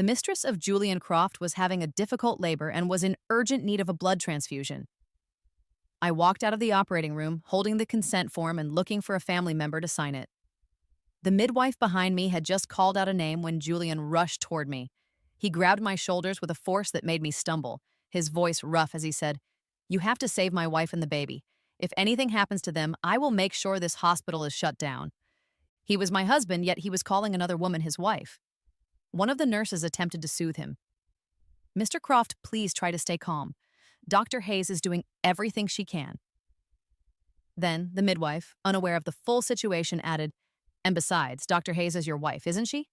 The mistress of Julian Croft was having a difficult labor and was in urgent need of a blood transfusion. I walked out of the operating room, holding the consent form and looking for a family member to sign it. The midwife behind me had just called out a name when Julian rushed toward me. He grabbed my shoulders with a force that made me stumble, his voice rough as he said, "You have to save my wife and the baby. If anything happens to them, I will make sure this hospital is shut down." He was my husband, yet he was calling another woman his wife. One of the nurses attempted to soothe him. "Mr. Croft, please try to stay calm. Dr. Hayes is doing everything she can." Then the midwife, unaware of the full situation, added, "And besides, Dr. Hayes is your wife, isn't she?"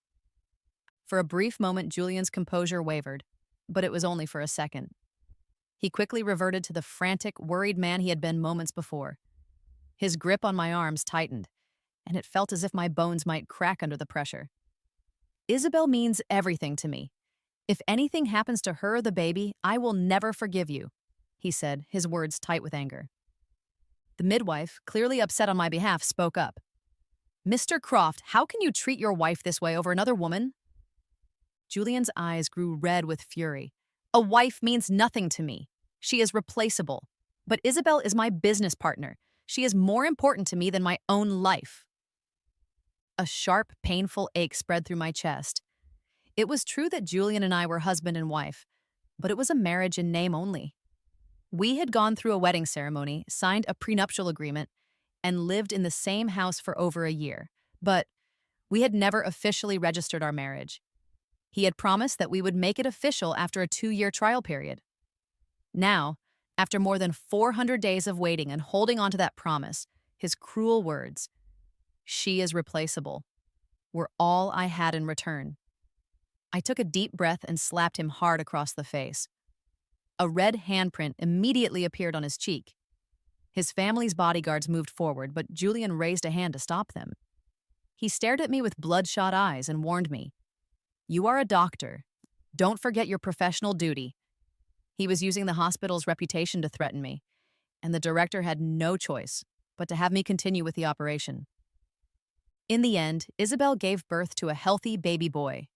For a brief moment, Julian's composure wavered, but it was only for a second. He quickly reverted to the frantic, worried man he had been moments before. His grip on my arms tightened, and it felt as if my bones might crack under the pressure. "Isabel means everything to me. If anything happens to her or the baby, I will never forgive you," he said, his words tight with anger. The midwife, clearly upset on my behalf, spoke up. "Mr. Croft, how can you treat your wife this way over another woman?" Julian's eyes grew red with fury. "A wife means nothing to me. She is replaceable. But Isabel is my business partner. She is more important to me than my own life." A sharp, painful ache spread through my chest. It was true that Julian and I were husband and wife, but it was a marriage in name only. We had gone through a wedding ceremony, signed a prenuptial agreement, and lived in the same house for over a year, but we had never officially registered our marriage. He had promised that we would make it official after a 2-year trial period. Now, after more than 400 days of waiting and holding on to that promise, his cruel words, "She is replaceable," were all I had in return. I took a deep breath and slapped him hard across the face. A red handprint immediately appeared on his cheek. His family's bodyguards moved forward, but Julian raised a hand to stop them. He stared at me with bloodshot eyes and warned me, "You are a doctor. Don't forget your professional duty." He was using the hospital's reputation to threaten me, and the director had no choice but to have me continue with the operation. In the end, Isabel gave birth to a healthy baby boy.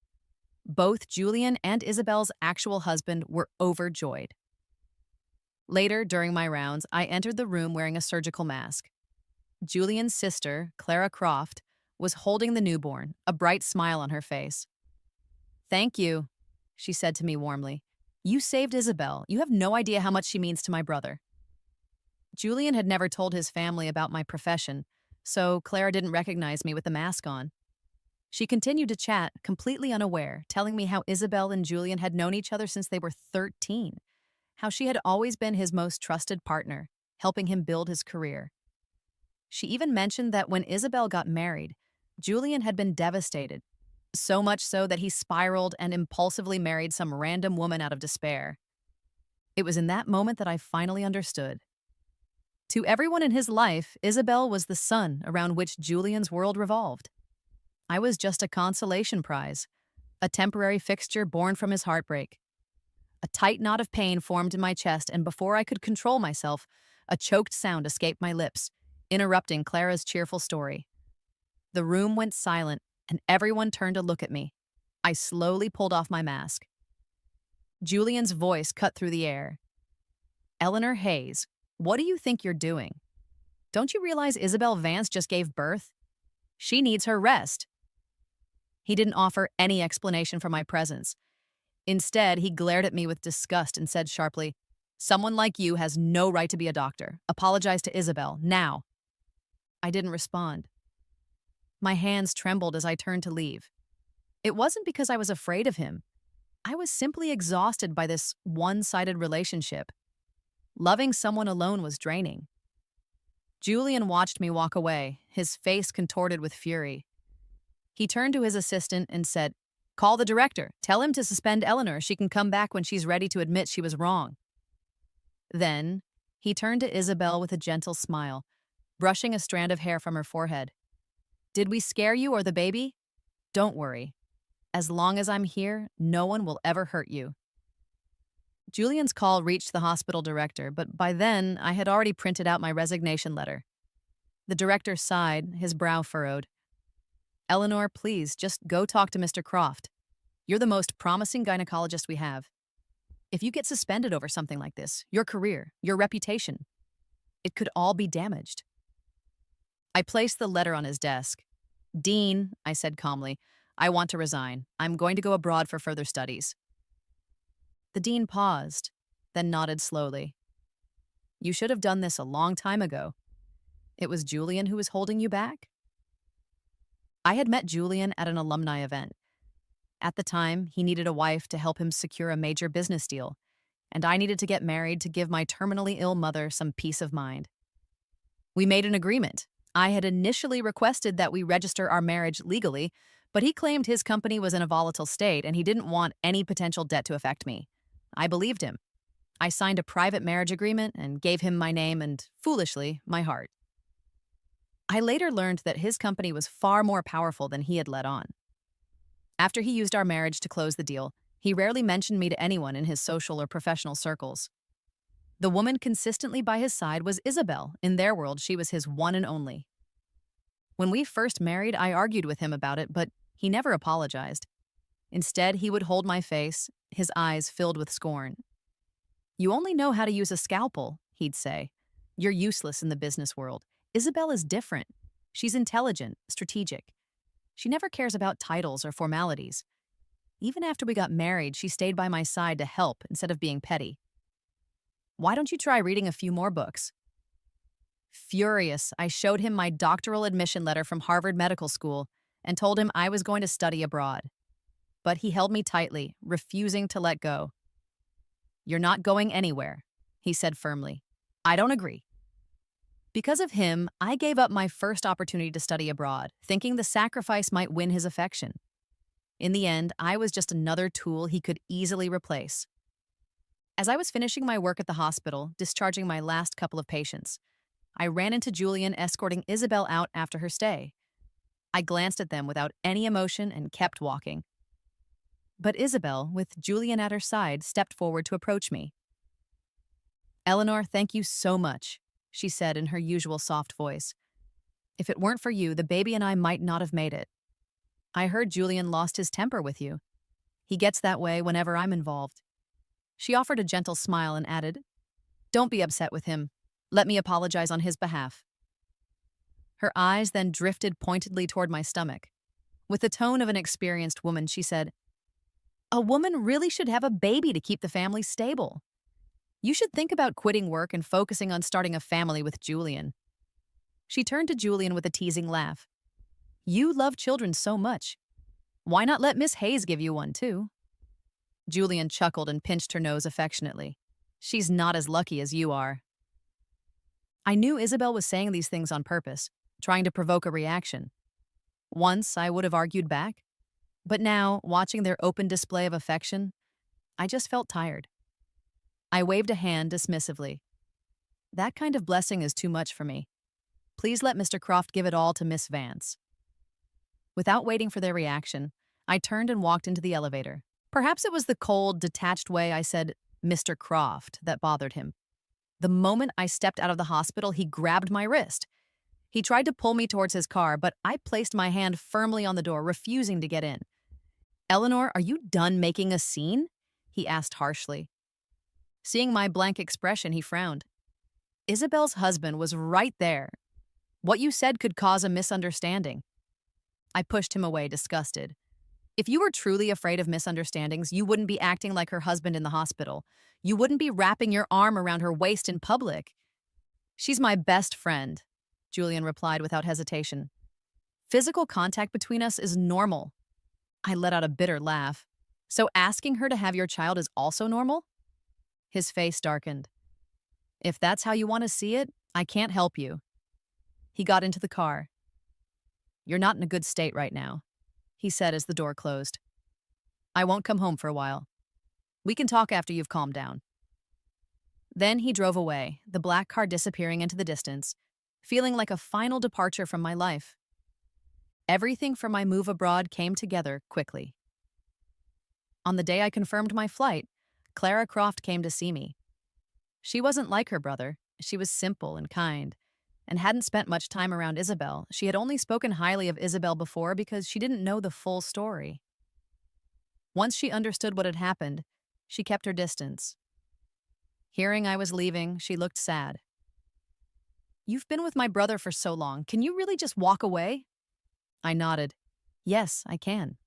Both Julian and Isabel's actual husband were overjoyed. Later, during my rounds, I entered the room wearing a surgical mask. Julian's sister, Clara Croft, was holding the newborn, a bright smile on her face. "Thank you," she said to me warmly. "You saved Isabel. You have no idea how much she means to my brother." Julian had never told his family about my profession, so Clara didn't recognize me with the mask on. She continued to chat, completely unaware, telling me how Isabel and Julian had known each other since they were 13, how she had always been his most trusted partner, helping him build his career. She even mentioned that when Isabel got married, Julian had been devastated, so much so that he spiraled and impulsively married some random woman out of despair. It was in that moment that I finally understood. To everyone in his life, Isabel was the sun around which Julian's world revolved. I was just a consolation prize, a temporary fixture born from his heartbreak. A tight knot of pain formed in my chest, and before I could control myself, a choked sound escaped my lips, interrupting Clara's cheerful story. The room went silent, and everyone turned to look at me. I slowly pulled off my mask. Julian's voice cut through the air. "Eleanor Hayes, what do you think you're doing? Don't you realize Isabel Vance just gave birth? She needs her rest." He didn't offer any explanation for my presence. Instead, he glared at me with disgust and said sharply, "Someone like you has no right to be a doctor. Apologize to Isabel, now." I didn't respond. My hands trembled as I turned to leave. It wasn't because I was afraid of him. I was simply exhausted by this one-sided relationship. Loving someone alone was draining. Julian watched me walk away, his face contorted with fury. He turned to his assistant and said, "Call the director. Tell him to suspend Eleanor. She can come back when she's ready to admit she was wrong." Then, he turned to Isabel with a gentle smile, brushing a strand of hair from her forehead. "Did we scare you or the baby? Don't worry. As long as I'm here, no one will ever hurt you." Julian's call reached the hospital director, but by then I had already printed out my resignation letter. The director sighed, his brow furrowed. "Eleanor, please, just go talk to Mr. Croft. You're the most promising gynecologist we have. If you get suspended over something like this, your career, your reputation, it could all be damaged. I placed the letter on his desk. Dean, I said calmly, I want to resign. I'm going to go abroad for further studies. The dean paused, then nodded slowly. You should have done this a long time ago. It was Julian who was holding you back? I had met Julian at an alumni event. At the time, he needed a wife to help him secure a major business deal, and I needed to get married to give my terminally ill mother some peace of mind. We made an agreement. I had initially requested that we register our marriage legally, but he claimed his company was in a volatile state and he didn't want any potential debt to affect me. I believed him. I signed a private marriage agreement and gave him my name and, foolishly, my heart. I later learned that his company was far more powerful than he had let on. After he used our marriage to close the deal, he rarely mentioned me to anyone in his social or professional circles. The woman consistently by his side was Isabel. In their world, she was his one and only. When we first married, I argued with him about it, but he never apologized. Instead, he would hold my face, his eyes filled with scorn. You only know how to use a scalpel, he'd say. You're useless in the business world. Isabel is different. She's intelligent, strategic. She never cares about titles or formalities. Even after we got married, she stayed by my side to help instead of being petty. Why don't you try reading a few more books? Furious, I showed him my doctoral admission letter from Harvard Medical School and told him I was going to study abroad. But he held me tightly, refusing to let go. You're not going anywhere, he said firmly. I don't agree. Because of him, I gave up my first opportunity to study abroad, thinking the sacrifice might win his affection. In the end, I was just another tool he could easily replace. As I was finishing my work at the hospital, discharging my last couple of patients, I ran into Julian escorting Isabel out after her stay. I glanced at them without any emotion and kept walking. But Isabel, with Julian at her side, stepped forward to approach me. Eleanor, thank you so much, she said in her usual soft voice. If it weren't for you, the baby and I might not have made it. I heard Julian lost his temper with you. He gets that way whenever I'm involved. She offered a gentle smile and added, Don't be upset with him. Let me apologize on his behalf. Her eyes then drifted pointedly toward my stomach. With the tone of an experienced woman, she said, A woman really should have a baby to keep the family stable. You should think about quitting work and focusing on starting a family with Julian. She turned to Julian with a teasing laugh. You love children so much. Why not let Miss Hayes give you one, too? Julian chuckled and pinched her nose affectionately. She's not as lucky as you are. I knew Isabel was saying these things on purpose, trying to provoke a reaction. Once I would have argued back, but now, watching their open display of affection, I just felt tired. I waved a hand dismissively. That kind of blessing is too much for me. Please let Mr. Croft give it all to Miss Vance. Without waiting for their reaction, I turned and walked into the elevator. Perhaps it was the cold, detached way I said Mr. Croft that bothered him. The moment I stepped out of the hospital, he grabbed my wrist. He tried to pull me towards his car, but I placed my hand firmly on the door, refusing to get in. Eleanor, are you done making a scene? He asked harshly. Seeing my blank expression, he frowned. Isabel's husband was right there. What you said could cause a misunderstanding. I pushed him away, disgusted. If you were truly afraid of misunderstandings, you wouldn't be acting like her husband in the hospital. You wouldn't be wrapping your arm around her waist in public. She's my best friend, Julian replied without hesitation. Physical contact between us is normal. I let out a bitter laugh. So asking her to have your child is also normal? His face darkened. If that's how you want to see it, I can't help you. He got into the car. You're not in a good state right now, he said as the door closed. I won't come home for a while. We can talk after you've calmed down. Then he drove away, the black car disappearing into the distance, feeling like a final departure from my life. Everything for my move abroad came together quickly. On the day I confirmed my flight, Clara Croft came to see me. She wasn't like her brother. She was simple and kind, and hadn't spent much time around Isabel. She had only spoken highly of Isabel before because she didn't know the full story. Once she understood what had happened, she kept her distance. Hearing I was leaving, she looked sad. "You've been with my brother for so long. Can you really just walk away?" I nodded. "Yes, I can."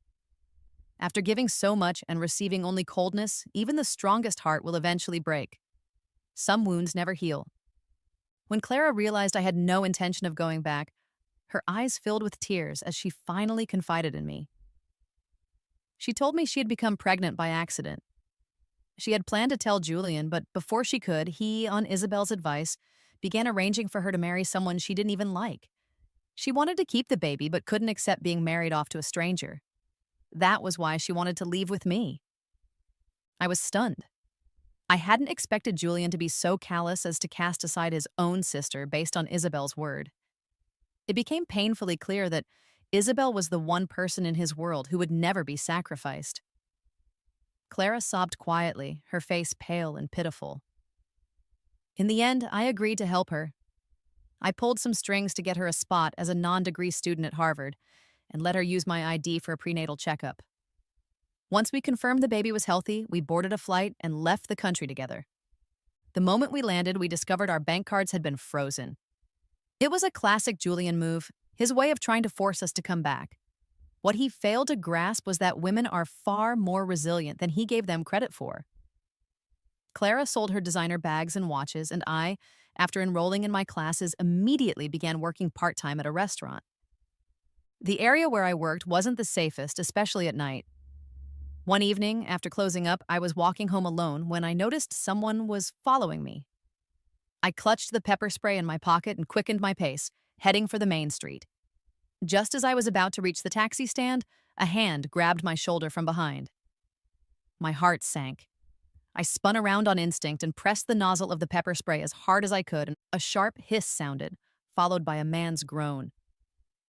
After giving so much and receiving only coldness, even the strongest heart will eventually break. Some wounds never heal. When Clara realized I had no intention of going back, her eyes filled with tears as she finally confided in me. She told me she had become pregnant by accident. She had planned to tell Julian, but before she could, he, on Isabel's advice, began arranging for her to marry someone she didn't even like. She wanted to keep the baby, but couldn't accept being married off to a stranger. That was why she wanted to leave with me. I was stunned. I hadn't expected Julian to be so callous as to cast aside his own sister based on Isabel's word. It became painfully clear that Isabel was the one person in his world who would never be sacrificed. Clara sobbed quietly, her face pale and pitiful. In the end, I agreed to help her. I pulled some strings to get her a spot as a non-degree student at Harvard and let her use my ID for a prenatal checkup. Once we confirmed the baby was healthy, we boarded a flight and left the country together. The moment we landed, we discovered our bank cards had been frozen. It was a classic Julian move, his way of trying to force us to come back. What he failed to grasp was that women are far more resilient than he gave them credit for. Clara sold her designer bags and watches, and I, after enrolling in my classes, immediately began working part-time at a restaurant. The area where I worked wasn't the safest, especially at night. One evening, after closing up, I was walking home alone when I noticed someone was following me. I clutched the pepper spray in my pocket and quickened my pace, heading for the main street. Just as I was about to reach the taxi stand, a hand grabbed my shoulder from behind. My heart sank. I spun around on instinct and pressed the nozzle of the pepper spray as hard as I could, and a sharp hiss sounded, followed by a man's groan.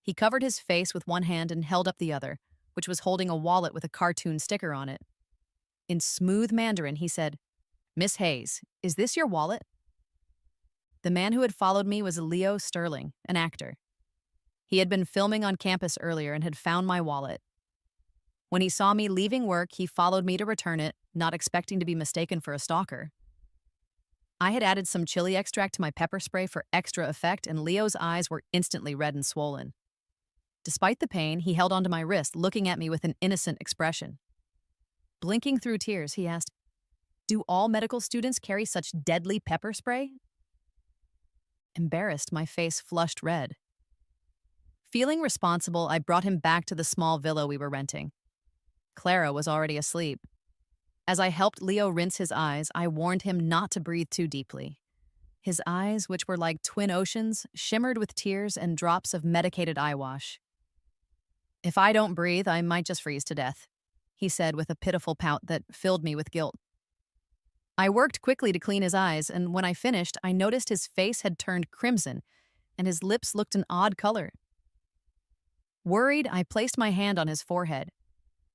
He covered his face with one hand and held up the other, which was holding a wallet with a cartoon sticker on it. In smooth Mandarin, he said, "Miss Hayes, is this your wallet?" The man who had followed me was Leo Sterling, an actor. He had been filming on campus earlier and had found my wallet. When he saw me leaving work, he followed me to return it, not expecting to be mistaken for a stalker. I had added some chili extract to my pepper spray for extra effect, and Leo's eyes were instantly red and swollen. Despite the pain, he held onto my wrist, looking at me with an innocent expression. Blinking through tears, he asked, "Do all medical students carry such deadly pepper spray?" Embarrassed, my face flushed red. Feeling responsible, I brought him back to the small villa we were renting. Clara was already asleep. As I helped Leo rinse his eyes, I warned him not to breathe too deeply. His eyes, which were like twin oceans, shimmered with tears and drops of medicated eye wash. "If I don't breathe, I might just freeze to death," he said with a pitiful pout that filled me with guilt. I worked quickly to clean his eyes, and when I finished, I noticed his face had turned crimson, and his lips looked an odd color. Worried, I placed my hand on his forehead.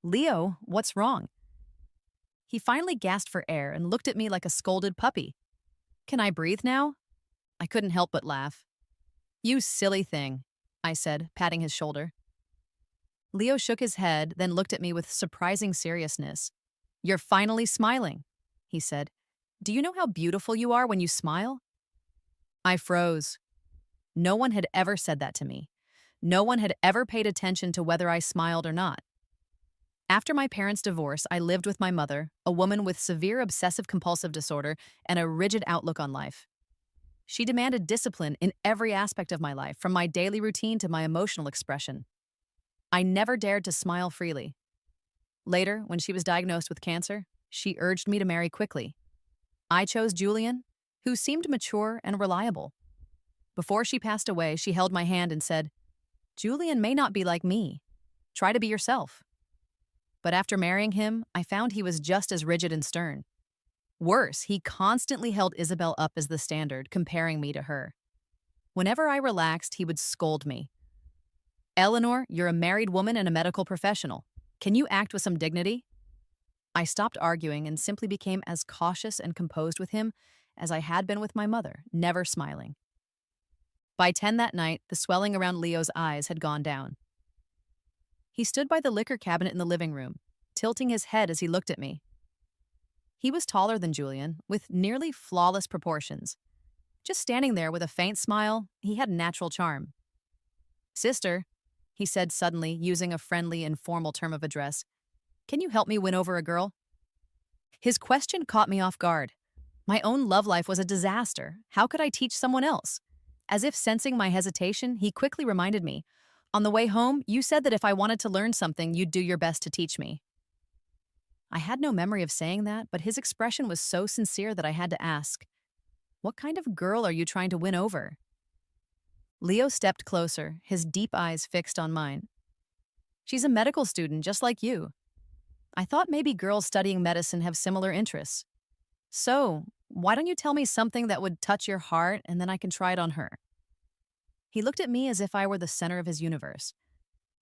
"Leo, what's wrong?" He finally gasped for air and looked at me like a scolded puppy. "Can I breathe now?" I couldn't help but laugh. "You silly thing," I said, patting his shoulder. Leo shook his head, then looked at me with surprising seriousness. "You're finally smiling," he said. "Do you know how beautiful you are when you smile?" I froze. No one had ever said that to me. No one had ever paid attention to whether I smiled or not. After my parents' divorce, I lived with my mother, a woman with severe obsessive-compulsive disorder and a rigid outlook on life. She demanded discipline in every aspect of my life, from my daily routine to my emotional expression. I never dared to smile freely. Later, when she was diagnosed with cancer, she urged me to marry quickly. I chose Julian, who seemed mature and reliable. Before she passed away, she held my hand and said, "Julian may not be like me. Try to be yourself." But after marrying him, I found he was just as rigid and stern. Worse, he constantly held Isabel up as the standard, comparing me to her. Whenever I relaxed, he would scold me. "Eleanor, you're a married woman and a medical professional. Can you act with some dignity?" I stopped arguing and simply became as cautious and composed with him as I had been with my mother, never smiling. By 10 that night, the swelling around Leo's eyes had gone down. He stood by the liquor cabinet in the living room, tilting his head as he looked at me. He was taller than Julian, with nearly flawless proportions. Just standing there with a faint smile, he had natural charm. "Sister," he said suddenly, using a friendly, informal term of address, "can you help me win over a girl?" His question caught me off guard. My own love life was a disaster. How could I teach someone else? As if sensing my hesitation, he quickly reminded me, "On the way home, you said that if I wanted to learn something, you'd do your best to teach me." I had no memory of saying that, but his expression was so sincere that I had to ask, "What kind of girl are you trying to win over?" Leo stepped closer, his deep eyes fixed on mine. "She's a medical student, just like you. I thought maybe girls studying medicine have similar interests. So, why don't you tell me something that would touch your heart and then I can try it on her?" He looked at me as if I were the center of his universe.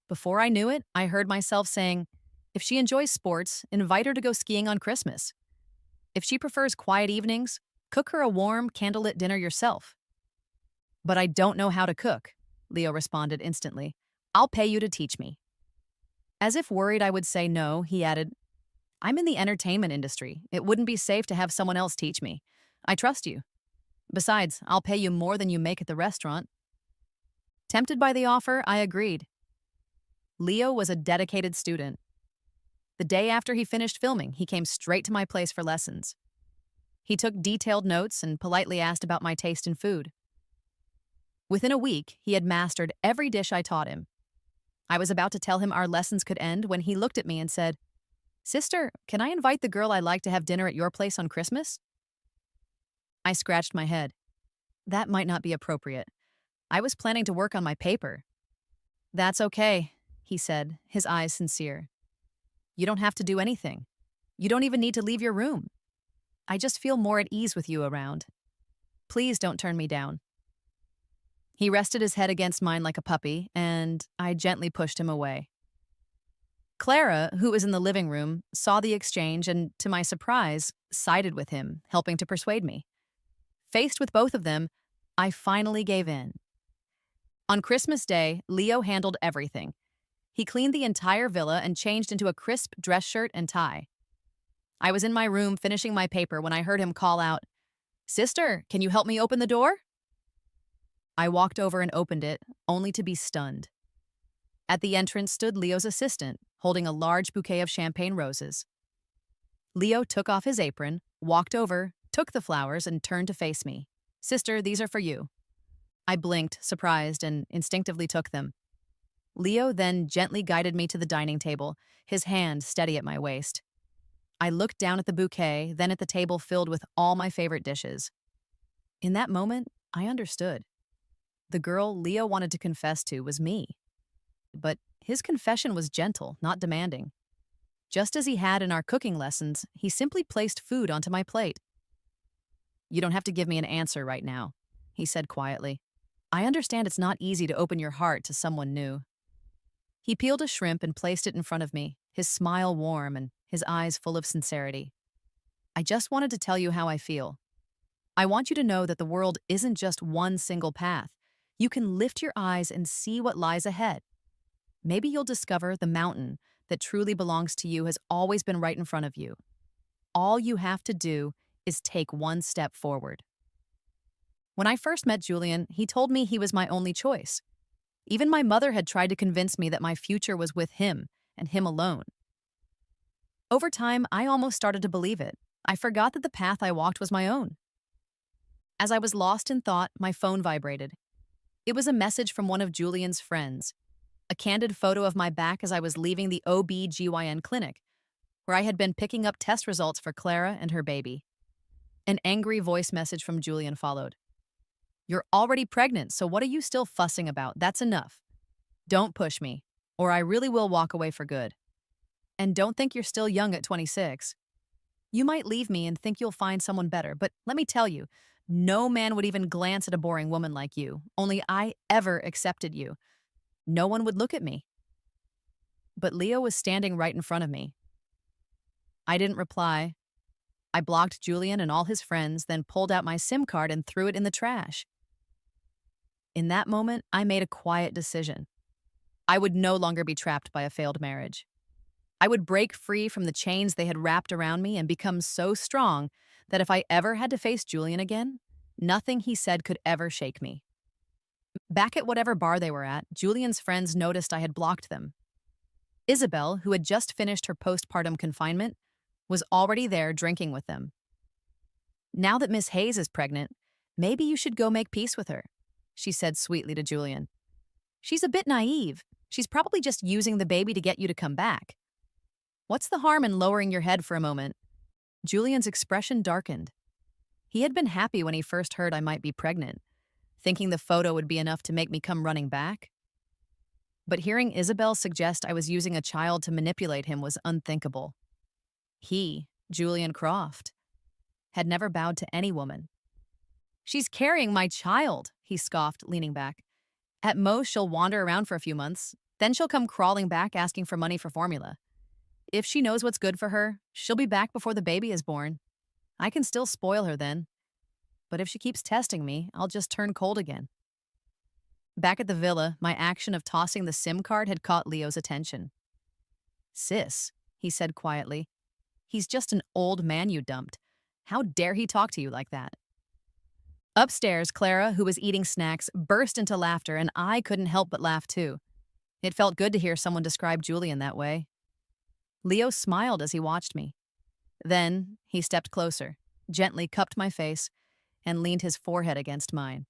Before I knew it, I heard myself saying, "If she enjoys sports, invite her to go skiing on Christmas. If she prefers quiet evenings, cook her a warm, candlelit dinner yourself." "But I don't know how to cook," Leo responded instantly. "I'll pay you to teach me." As if worried I would say no, he added, "I'm in the entertainment industry. It wouldn't be safe to have someone else teach me. I trust you. Besides, I'll pay you more than you make at the restaurant." Tempted by the offer, I agreed. Leo was a dedicated student. The day after he finished filming, he came straight to my place for lessons. He took detailed notes and politely asked about my taste in food. Within a week, he had mastered every dish I taught him. I was about to tell him our lessons could end when he looked at me and said, "Sister, can I invite the girl I like to have dinner at your place on Christmas?" I scratched my head. That might not be appropriate. I was planning to work on my paper. "That's okay," he said, his eyes sincere. "You don't have to do anything. You don't even need to leave your room. I just feel more at ease with you around. Please don't turn me down." He rested his head against mine like a puppy, and I gently pushed him away. Clara, who was in the living room, saw the exchange and, to my surprise, sided with him, helping to persuade me. Faced with both of them, I finally gave in. On Christmas Day, Leo handled everything. He cleaned the entire villa and changed into a crisp dress shirt and tie. I was in my room finishing my paper when I heard him call out, "Sister, can you help me open the door?" I walked over and opened it, only to be stunned. At the entrance stood Leo's assistant, holding a large bouquet of champagne roses. Leo took off his apron, walked over, took the flowers, and turned to face me. "Sister, these are for you." I blinked, surprised, and instinctively took them. Leo then gently guided me to the dining table, his hand steady at my waist. I looked down at the bouquet, then at the table filled with all my favorite dishes. In that moment, I understood. The girl Leo wanted to confess to was me. But his confession was gentle, not demanding. Just as he had in our cooking lessons, he simply placed food onto my plate. "You don't have to give me an answer right now," he said quietly. "I understand it's not easy to open your heart to someone new." He peeled a shrimp and placed it in front of me, his smile warm and his eyes full of sincerity. "I just wanted to tell you how I feel. I want you to know that the world isn't just one single path. You can lift your eyes and see what lies ahead. Maybe you'll discover the mountain that truly belongs to you has always been right in front of you. All you have to do is take one step forward." When I first met Julian, he told me he was my only choice. Even my mother had tried to convince me that my future was with him and him alone. Over time, I almost started to believe it. I forgot that the path I walked was my own. As I was lost in thought, my phone vibrated. It was a message from one of Julian's friends, a candid photo of my back as I was leaving the OB/GYN clinic, where I had been picking up test results for Clara and her baby. An angry voice message from Julian followed. "You're already pregnant, so what are you still fussing about? That's enough. Don't push me, or I really will walk away for good. And don't think you're still young at 26. You might leave me and think you'll find someone better, but let me tell you, no man would even glance at a boring woman like you. Only I ever accepted you. No one would look at me." But Leo was standing right in front of me. I didn't reply. I blocked Julian and all his friends, then pulled out my SIM card and threw it in the trash. In that moment, I made a quiet decision. I would no longer be trapped by a failed marriage. I would break free from the chains they had wrapped around me and become so strong that if I ever had to face Julian again, nothing he said could ever shake me. Back at whatever bar they were at, Julian's friends noticed I had blocked them. Isabel, who had just finished her postpartum confinement, was already there drinking with them. "Now that Miss Hayes is pregnant, maybe you should go make peace with her," she said sweetly to Julian. "She's a bit naive. She's probably just using the baby to get you to come back. What's the harm in lowering your head for a moment?" Julian's expression darkened. He had been happy when he first heard I might be pregnant, thinking the photo would be enough to make me come running back. But hearing Isabel suggest I was using a child to manipulate him was unthinkable. He, Julian Croft, had never bowed to any woman. "She's carrying my child," he scoffed, leaning back. "At most, she'll wander around for a few months. Then she'll come crawling back asking for money for formula. If she knows what's good for her, she'll be back before the baby is born. I can still spoil her then. But if she keeps testing me, I'll just turn cold again." Back at the villa, my action of tossing the SIM card had caught Leo's attention. "Sis," he said quietly, "he's just an old man you dumped. How dare he talk to you like that?" Upstairs, Clara, who was eating snacks, burst into laughter, and I couldn't help but laugh too. It felt good to hear someone describe Julian that way. Leo smiled as he watched me. Then he stepped closer, gently cupped my face, and leaned his forehead against mine.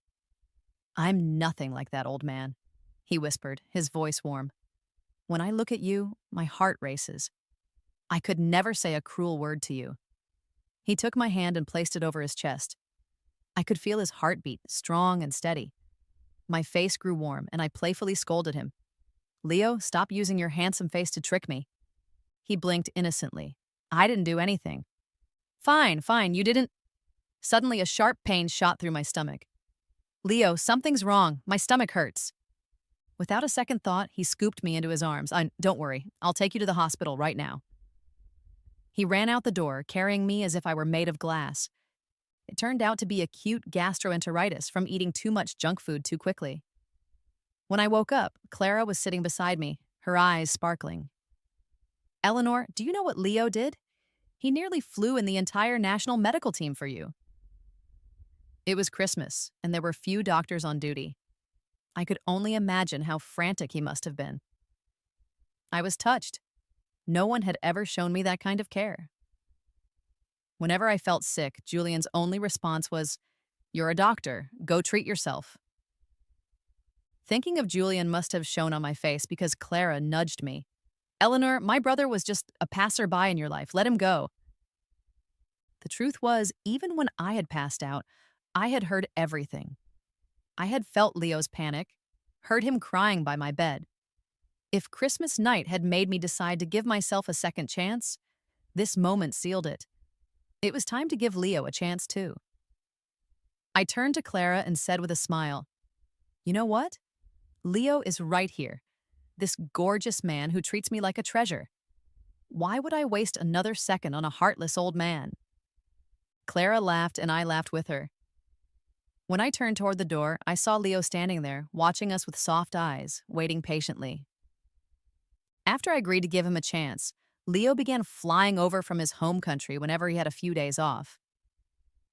"I'm nothing like that old man," he whispered, his voice warm. "When I look at you, my heart races. I could never say a cruel word to you." He took my hand and placed it over his chest. I could feel his heartbeat, strong and steady. My face grew warm, and I playfully scolded him. "Leo, stop using your handsome face to trick me." He blinked innocently. "I didn't do anything." Fine, you didn't." Suddenly, a sharp pain shot through my stomach. "Leo, something's wrong. My stomach hurts." Without a second thought, he scooped me into his arms. Don't worry, I'll take you to the hospital right now." He ran out the door, carrying me as if I were made of glass. It turned out to be acute gastroenteritis from eating too much junk food too quickly. When I woke up, Clara was sitting beside me, her eyes sparkling. "Eleanor, do you know what Leo did? He nearly flew in the entire national medical team for you." It was Christmas, and there were few doctors on duty. I could only imagine how frantic he must have been. I was touched. No one had ever shown me that kind of care. Whenever I felt sick, Julian's only response was, "You're a doctor. Go treat yourself." Thinking of Julian must have shown on my face because Clara nudged me. "Eleanor, my brother was just a passerby in your life. Let him go." The truth was, even when I had passed out, I had heard everything. I had felt Leo's panic, heard him crying by my bed. If Christmas night had made me decide to give myself a second chance, this moment sealed it. It was time to give Leo a chance too. I turned to Clara and said with a smile, "You know what? Leo is right here. This gorgeous man who treats me like a treasure. Why would I waste another second on a heartless old man?" Clara laughed and I laughed with her. When I turned toward the door, I saw Leo standing there, watching us with soft eyes, waiting patiently. After I agreed to give him a chance, Leo began flying over from his home country whenever he had a few days off.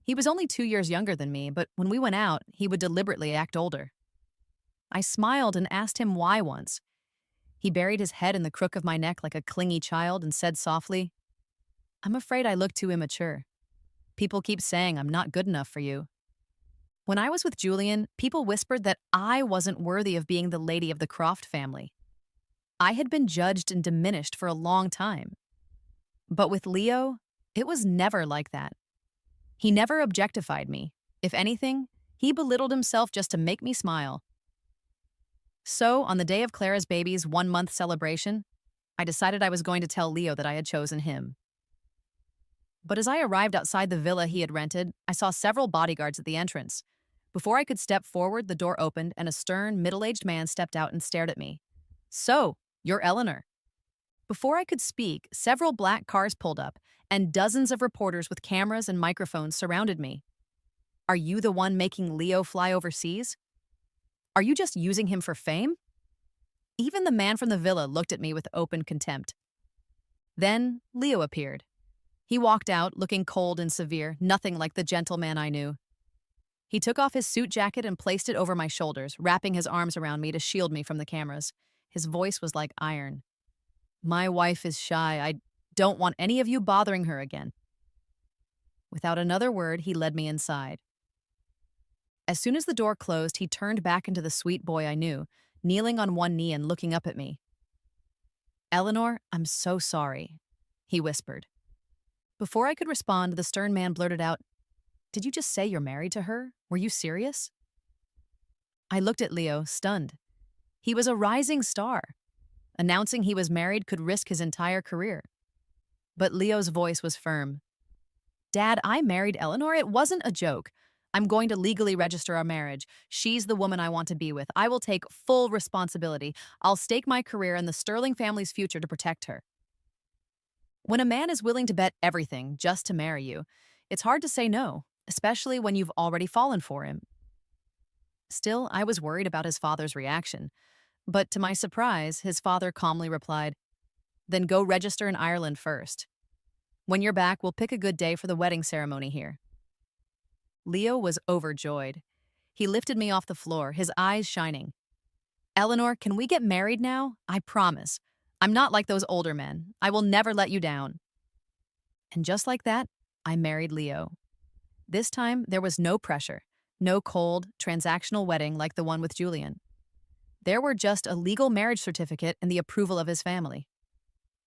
He was only 2 years younger than me, but when we went out, he would deliberately act older. I smiled and asked him why once. He buried his head in the crook of my neck like a clingy child and said softly, "I'm afraid I look too immature. People keep saying I'm not good enough for you." When I was with Julian, people whispered that I wasn't worthy of being the lady of the Croft family. I had been judged and diminished for a long time. But with Leo, it was never like that. He never objectified me. If anything, he belittled himself just to make me smile. So, on the day of Clara's baby's 1-month celebration, I decided I was going to tell Leo that I had chosen him. But as I arrived outside the villa he had rented, I saw several bodyguards at the entrance. Before I could step forward, the door opened and a stern, middle-aged man stepped out and stared at me. "So, you're Eleanor." Before I could speak, several black cars pulled up, and dozens of reporters with cameras and microphones surrounded me. "Are you the one making Leo fly overseas? Are you just using him for fame?" Even the man from the villa looked at me with open contempt. Then Leo appeared. He walked out, looking cold and severe, nothing like the gentleman I knew. He took off his suit jacket and placed it over my shoulders, wrapping his arms around me to shield me from the cameras. His voice was like iron. My wife is shy. I don't want any of you bothering her again. Without another word, he led me inside. As soon as the door closed, he turned back into the sweet boy I knew, kneeling on one knee and looking up at me. Eleanor, I'm so sorry, he whispered. Before I could respond, the stern man blurted out, Did you just say you're married to her? Were you serious? I looked at Leo, stunned. He was a rising star. Announcing he was married could risk his entire career. But Leo's voice was firm. Dad, I married Eleanor. It wasn't a joke. I'm going to legally register our marriage. She's the woman I want to be with. I will take full responsibility. I'll stake my career and the Sterling family's future to protect her. When a man is willing to bet everything just to marry you, it's hard to say no, especially when you've already fallen for him. Still, I was worried about his father's reaction. But to my surprise, his father calmly replied, Then go register in Ireland first. When you're back, we'll pick a good day for the wedding ceremony here. Leo was overjoyed. He lifted me off the floor, his eyes shining. Eleanor, can we get married now? I promise. I'm not like those older men. I will never let you down. And just like that, I married Leo. This time, there was no pressure, no cold, transactional wedding like the one with Julian. There were just a legal marriage certificate and the approval of his family.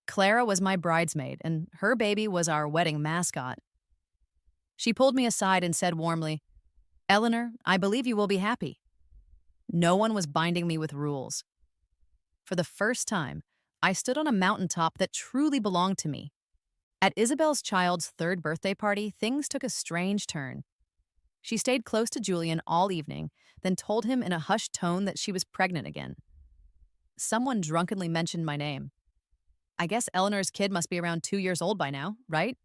Clara was my bridesmaid, and her baby was our wedding mascot. She pulled me aside and said warmly, Eleanor, I believe you will be happy. No one was binding me with rules. For the first time, I stood on a mountaintop that truly belonged to me. At Isabel's child's third birthday party, things took a strange turn. She stayed close to Julian all evening, then told him in a hushed tone that she was pregnant again. Someone drunkenly mentioned my name. I guess Eleanor's kid must be around 2 years old by now, right?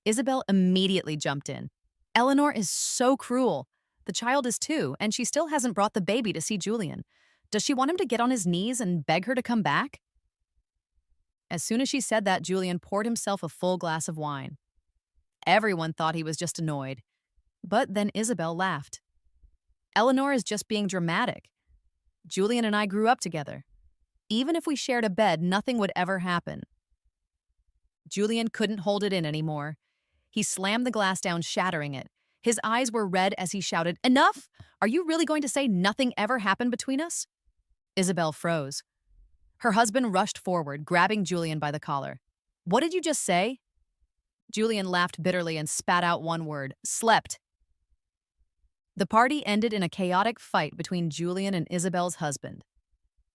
Isabel immediately jumped in. Eleanor is so cruel. The child is 2, and she still hasn't brought the baby to see Julian. Does she want him to get on his knees and beg her to come back? As soon as she said that, Julian poured himself a full glass of wine. Everyone thought he was just annoyed. But then Isabel laughed. Eleanor is just being dramatic. Julian and I grew up together. Even if we shared a bed, nothing would ever happen. Julian couldn't hold it in anymore. He slammed the glass down, shattering it. His eyes were red as he shouted, Enough! Are you really going to say nothing ever happened between us? Isabel froze. Her husband rushed forward, grabbing Julian by the collar. What did you just say? Julian laughed bitterly and spat out one word, slept. The party ended in a chaotic fight between Julian and Isabel's husband.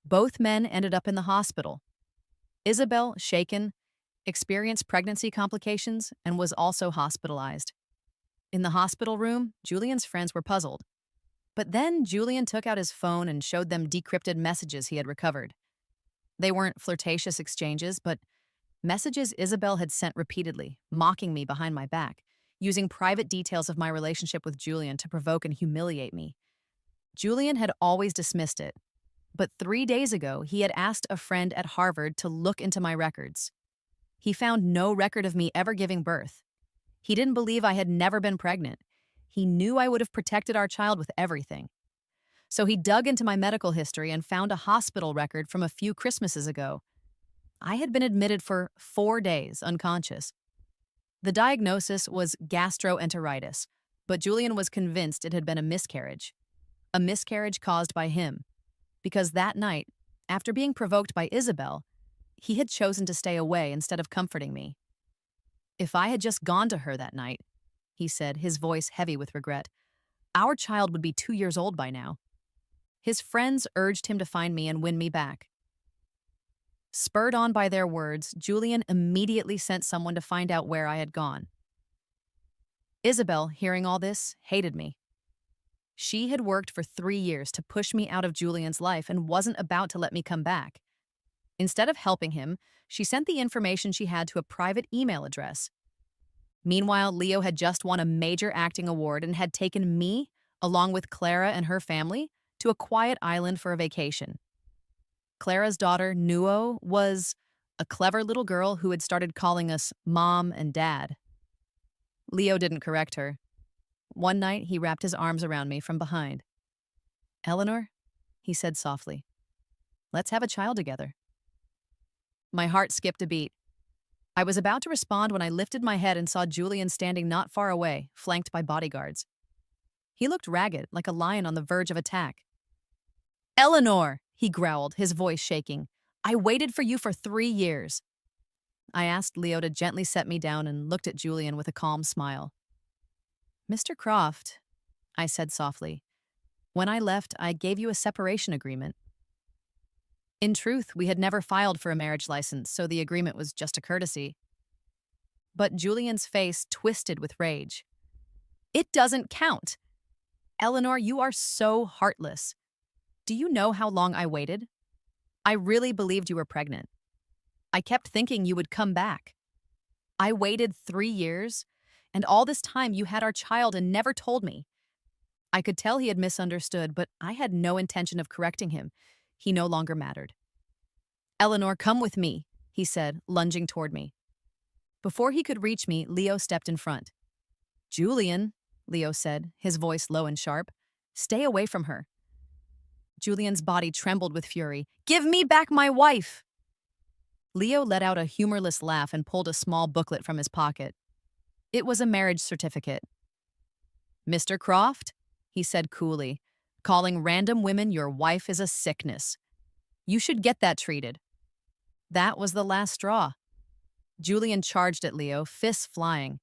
Both men ended up in the hospital. Isabel, shaken, experienced pregnancy complications and was also hospitalized. In the hospital room, Julian's friends were puzzled. But then Julian took out his phone and showed them decrypted messages he had recovered. They weren't flirtatious exchanges, but messages Isabel had sent repeatedly, mocking me behind my back, using private details of my relationship with Julian to provoke and humiliate me. Julian had always dismissed it, but 3 days ago he had asked a friend at Harvard to look into my records. He found no record of me ever giving birth. He didn't believe I had never been pregnant. He knew I would have protected our child with everything. So he dug into my medical history and found a hospital record from a few Christmases ago. I had been admitted for 4 days, unconscious. The diagnosis was gastroenteritis, but Julian was convinced it had been a miscarriage caused by him, because that night, after being provoked by Isabel, he had chosen to stay away instead of comforting me. If I had just gone to her that night, he said, his voice heavy with regret, our child would be 2 years old by now. His friends urged him to find me and win me back. Spurred on by their words, Julian immediately sent someone to find out where I had gone. Isabel, hearing all this, hated me. She had worked for 3 years to push me out of Julian's life and wasn't about to let me come back. Instead of helping him, she sent the information she had to a private email address. Meanwhile, Leo had just won a major acting award and had taken me, along with Clara and her family, to a quiet island for a vacation. Clara's daughter, Nuo, was a clever little girl who had started calling us Mom and Dad. Leo didn't correct her. One night, he wrapped his arms around me from behind. "Eleanor," he said softly, "let's have a child together." My heart skipped a beat. I was about to respond when I lifted my head and saw Julian standing not far away, flanked by bodyguards. He looked ragged, like a lion on the verge of attack. "Eleanor," he growled, his voice shaking, "I waited for you for 3 years." I asked Leo to gently set me down and looked at Julian with a calm smile. "Mr. Croft," I said softly, "when I left, I gave you a separation agreement." In truth, we had never filed for a marriage license, so the agreement was just a courtesy. But Julian's face twisted with rage. "It doesn't count. Eleanor, you are so heartless. Do you know how long I waited? I really believed you were pregnant. I kept thinking you would come back. I waited 3 years, and all this time you had our child and never told me." I could tell he had misunderstood, but I had no intention of correcting him. He no longer mattered. "Eleanor, come with me," he said, lunging toward me. Before he could reach me, Leo stepped in front. "Julian," Leo said, his voice low and sharp, "stay away from her." Julian's body trembled with fury. "Give me back my wife!" Leo let out a humorless laugh and pulled a small booklet from his pocket. It was a marriage certificate. "Mr. Croft," he said coolly, "calling random women your wife is a sickness. You should get that treated." That was the last straw. Julian charged at Leo, fists flying.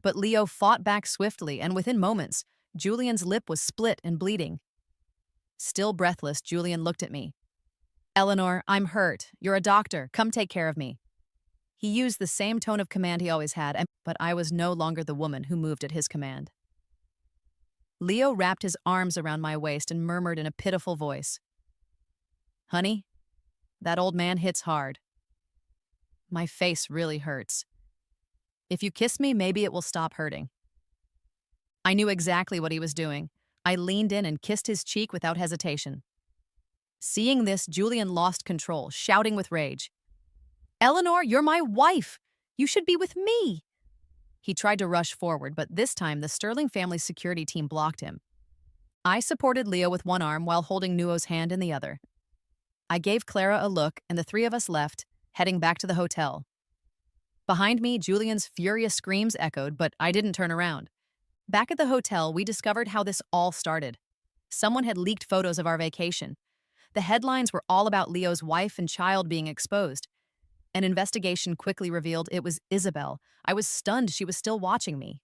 But Leo fought back swiftly, and within moments, Julian's lip was split and bleeding. Still breathless, Julian looked at me. "Eleanor, I'm hurt. You're a doctor. Come take care of me." He used the same tone of command he always had, but I was no longer the woman who moved at his command. Leo wrapped his arms around my waist and murmured in a pitiful voice, "Honey, that old man hits hard. My face really hurts. If you kiss me, maybe it will stop hurting." I knew exactly what he was doing. I leaned in and kissed his cheek without hesitation. Seeing this, Julian lost control, shouting with rage, "Eleanor, you're my wife! You should be with me!" He tried to rush forward, but this time the Sterling family security team blocked him. I supported Leo with one arm while holding Nuo's hand in the other. I gave Clara a look, and the three of us left, heading back to the hotel. Behind me, Julian's furious screams echoed, but I didn't turn around. Back at the hotel, we discovered how this all started. Someone had leaked photos of our vacation. The headlines were all about Leo's wife and child being exposed. An investigation quickly revealed it was Isabel. I was stunned she was still watching me.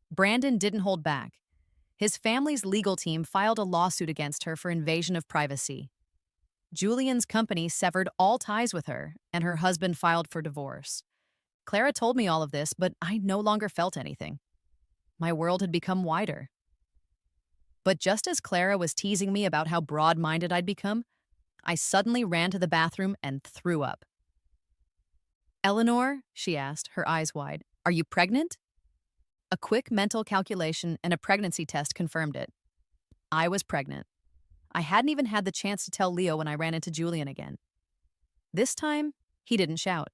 Brandon didn't hold back. His family's legal team filed a lawsuit against her for invasion of privacy. Julian's company severed all ties with her, and her husband filed for divorce. Clara told me all of this, but I no longer felt anything. My world had become wider. But just as Clara was teasing me about how broad-minded I'd become, I suddenly ran to the bathroom and threw up. "Eleanor," she asked, her eyes wide, "are you pregnant?" A quick mental calculation and a pregnancy test confirmed it. I was pregnant. I hadn't even had the chance to tell Leo when I ran into Julian again. This time, he didn't shout.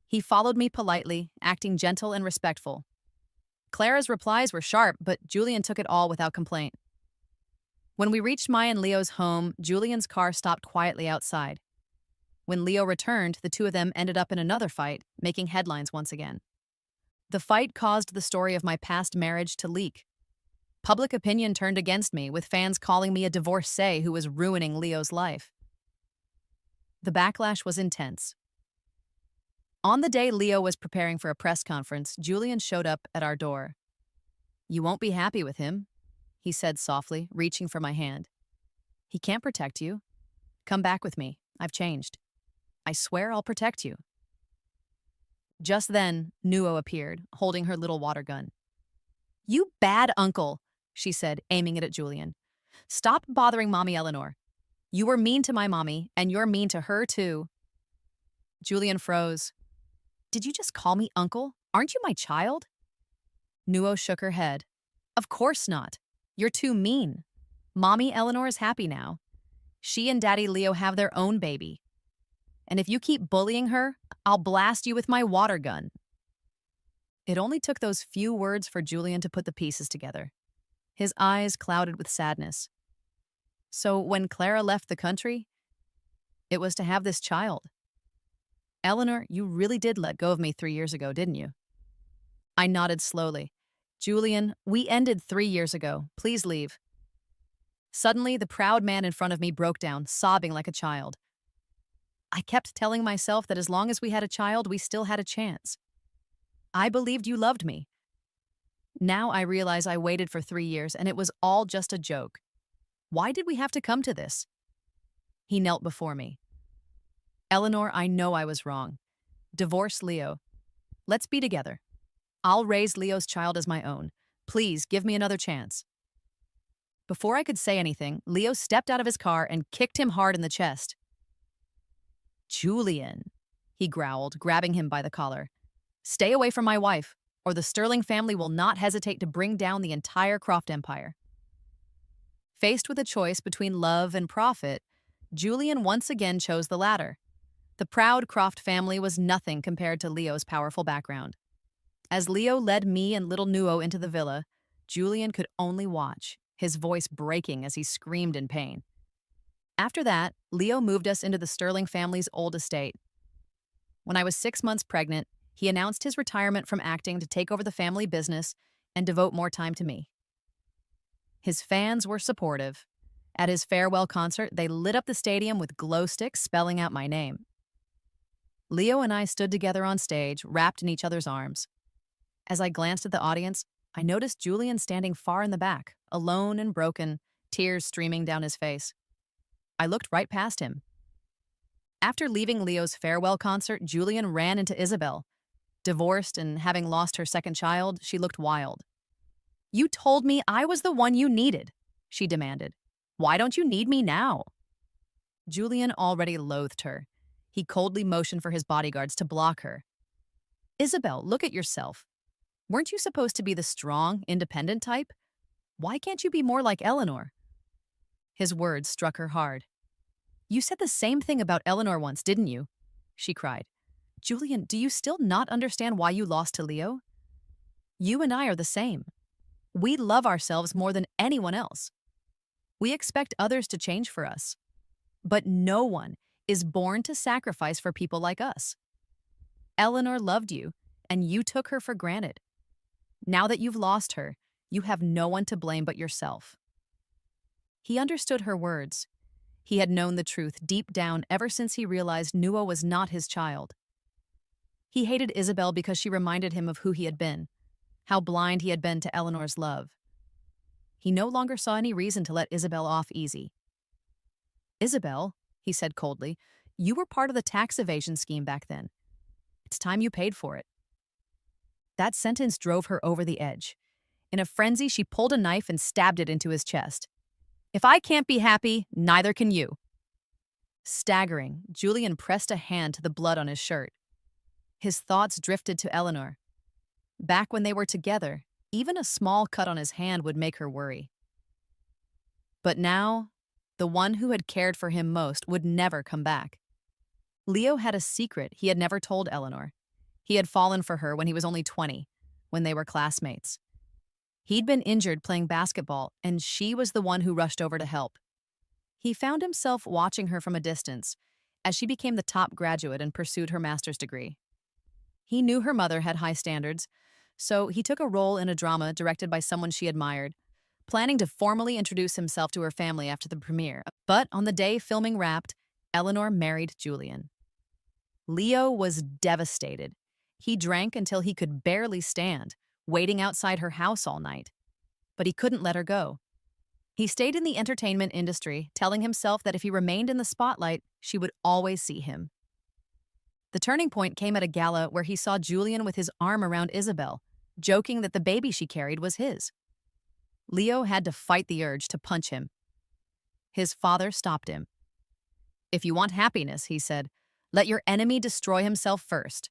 He followed me politely, acting gentle and respectful. Clara's replies were sharp, but Julian took it all without complaint. When we reached Maya and Leo's home, Julian's car stopped quietly outside. When Leo returned, the two of them ended up in another fight, making headlines once again. The fight caused the story of my past marriage to leak. Public opinion turned against me, with fans calling me a divorcee who was ruining Leo's life. The backlash was intense. On the day Leo was preparing for a press conference, Julian showed up at our door. "You won't be happy with him," he said softly, reaching for my hand. "He can't protect you. Come back with me. I've changed. I swear I'll protect you." Just then, Nuo appeared, holding her little water gun. "You bad uncle," she said, aiming it at Julian. "Stop bothering Mommy Eleanor. You were mean to my mommy, and you're mean to her too." Julian froze. "Did you just call me uncle? Aren't you my child?" Nuo shook her head. "Of course not. You're too mean. Mommy Eleanor is happy now. She and Daddy Leo have their own baby. And if you keep bullying her, I'll blast you with my water gun. It only took those few words for Julian to put the pieces together. His eyes clouded with sadness. So when Clara left the country, it was to have this child. Eleanor, you really did let go of me 3 years ago, didn't you? I nodded slowly. Julian, we ended 3 years ago. Please leave. Suddenly, the proud man in front of me broke down, sobbing like a child. I kept telling myself that as long as we had a child, we still had a chance. I believed you loved me. Now I realize I waited for 3 years and it was all just a joke. Why did we have to come to this? He knelt before me. Eleanor, I know I was wrong. Divorce Leo. Let's be together. I'll raise Leo's child as my own. Please give me another chance. Before I could say anything, Leo stepped out of his car and kicked him hard in the chest. Julian, he growled, grabbing him by the collar. Stay away from my wife, or the Sterling family will not hesitate to bring down the entire Croft empire. Faced with a choice between love and profit, Julian once again chose the latter. The proud Croft family was nothing compared to Leo's powerful background. As Leo led me and little Nuo into the villa, Julian could only watch, his voice breaking as he screamed in pain. After that, Leo moved us into the Sterling family's old estate. When I was 6 months pregnant, he announced his retirement from acting to take over the family business and devote more time to me. His fans were supportive. At his farewell concert, they lit up the stadium with glow sticks spelling out my name. Leo and I stood together on stage, wrapped in each other's arms. As I glanced at the audience, I noticed Julian standing far in the back, alone and broken, tears streaming down his face. I looked right past him. After leaving Leo's farewell concert, Julian ran into Isabel. Divorced and having lost her second child, she looked wild. You told me I was the one you needed, she demanded. Why don't you need me now? Julian already loathed her. He coldly motioned for his bodyguards to block her. Isabel, look at yourself. Weren't you supposed to be the strong, independent type? Why can't you be more like Eleanor? His words struck her hard. You said the same thing about Eleanor once, didn't you? She cried. Julian, do you still not understand why you lost to Leo? You and I are the same. We love ourselves more than anyone else. We expect others to change for us. But no one is born to sacrifice for people like us. Eleanor loved you, and you took her for granted. Now that you've lost her, you have no one to blame but yourself. He understood her words. He had known the truth deep down ever since he realized Nuo was not his child. He hated Isabel because she reminded him of who he had been, how blind he had been to Eleanor's love. He no longer saw any reason to let Isabel off easy. Isabel, he said coldly, you were part of the tax evasion scheme back then. It's time you paid for it. That sentence drove her over the edge. In a frenzy, she pulled a knife and stabbed it into his chest. If I can't be happy, neither can you. Staggering, Julian pressed a hand to the blood on his shirt. His thoughts drifted to Eleanor. Back when they were together, even a small cut on his hand would make her worry. But now, the one who had cared for him most would never come back. Leo had a secret he had never told Eleanor. He had fallen for her when he was only 20, when they were classmates. He'd been injured playing basketball, and she was the one who rushed over to help. He found himself watching her from a distance as she became the top graduate and pursued her master's degree. He knew her mother had high standards, so he took a role in a drama directed by someone she admired, planning to formally introduce himself to her family after the premiere. But on the day filming wrapped, Eleanor married Julian. Leo was devastated. He drank until he could barely stand, waiting outside her house all night. But he couldn't let her go. He stayed in the entertainment industry, telling himself that if he remained in the spotlight, she would always see him. The turning point came at a gala where he saw Julian with his arm around Isabel, joking that the baby she carried was his. Leo had to fight the urge to punch him. His father stopped him. If you want happiness, he said, let your enemy destroy himself first.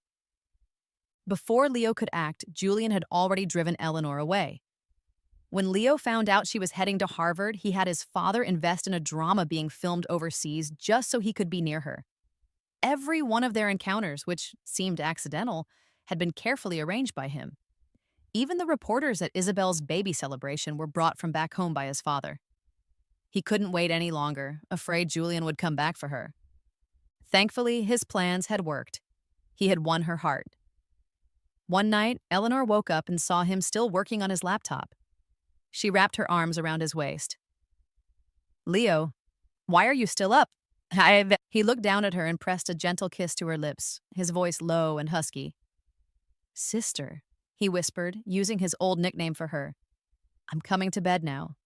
Before Leo could act, Julian had already driven Eleanor away. When Leo found out she was heading to Harvard, he had his father invest in a drama being filmed overseas just so he could be near her. Every one of their encounters, which seemed accidental, had been carefully arranged by him. Even the reporters at Isabel's baby celebration were brought from back home by his father. He couldn't wait any longer, afraid Julian would come back for her. Thankfully, his plans had worked. He had won her heart. One night, Eleanor woke up and saw him still working on his laptop. She wrapped her arms around his waist. Leo, why are you still up? He looked down at her and pressed a gentle kiss to her lips, his voice low and husky. Sister, he whispered, using his old nickname for her. I'm coming to bed now.